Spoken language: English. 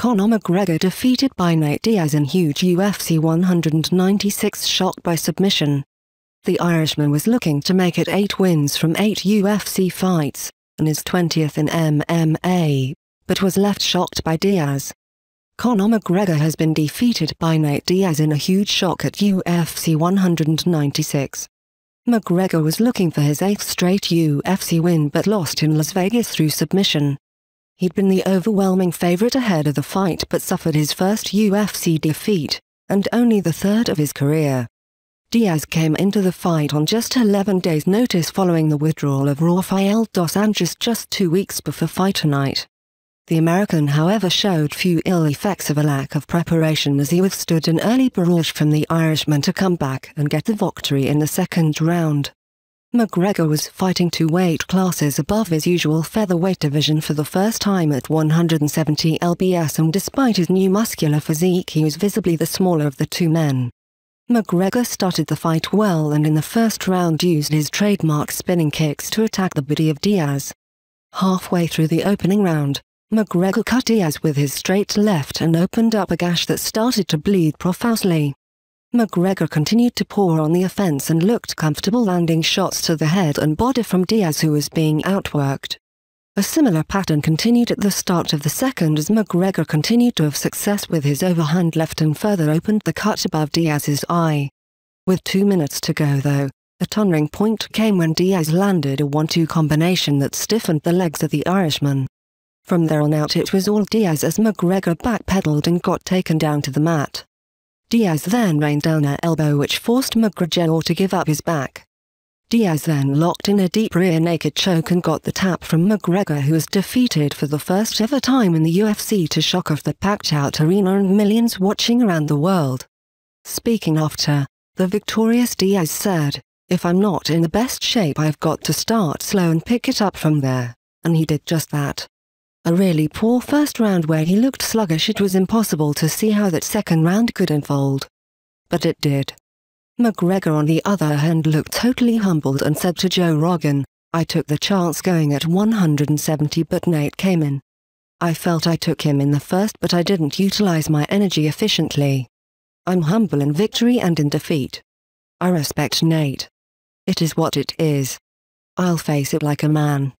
Conor McGregor defeated by Nate Diaz in huge UFC 196 shock by submission. The Irishman was looking to make it 8 wins from 8 UFC fights, and his 20th in MMA, but was left shocked by Diaz. Conor McGregor has been defeated by Nate Diaz in a huge shock at UFC 196. McGregor was looking for his 8th straight UFC win but lost in Las Vegas through submission. He'd been the overwhelming favorite ahead of the fight but suffered his first UFC defeat, and only the 3rd of his career. Diaz came into the fight on just 11 days' notice following the withdrawal of Rafael Dos Anjos just 2 weeks before fight night. The American, however, showed few ill effects of a lack of preparation as he withstood an early barrage from the Irishman to come back and get the victory in the 2nd round. McGregor was fighting 2 weight classes above his usual featherweight division for the first time at 170 lbs, and despite his new muscular physique he was visibly the smaller of the 2 men. McGregor started the fight well and in the 1st round used his trademark spinning kicks to attack the body of Diaz. Halfway through the opening round, McGregor cut Diaz with his straight left and opened up a gash that started to bleed profusely. McGregor continued to pour on the offense and looked comfortable landing shots to the head and body from Diaz, who was being outworked. A similar pattern continued at the start of the 2nd as McGregor continued to have success with his overhand left and further opened the cut above Diaz's eye. With 2 minutes to go though, a turning point came when Diaz landed a 1-2 combination that stiffened the legs of the Irishman. From there on out it was all Diaz as McGregor backpedaled and got taken down to the mat. Diaz then rained down an elbow which forced McGregor to give up his back. Diaz then locked in a deep rear naked choke and got the tap from McGregor, who was defeated for the first ever time in the UFC, to shock of the packed-out arena and millions watching around the world. Speaking after, the victorious Diaz said, "If I'm not in the best shape I've got to start slow and pick it up from there," and he did just that. A really poor 1st round where he looked sluggish. It was impossible to see how that 2nd round could unfold. But it did. McGregor on the other hand looked totally humbled and said to Joe Rogan, "I took the chance going at 170 but Nate came in. I felt I took him in the 1st but I didn't utilize my energy efficiently. I'm humble in victory and in defeat. I respect Nate. It is what it is. I'll face it like a man."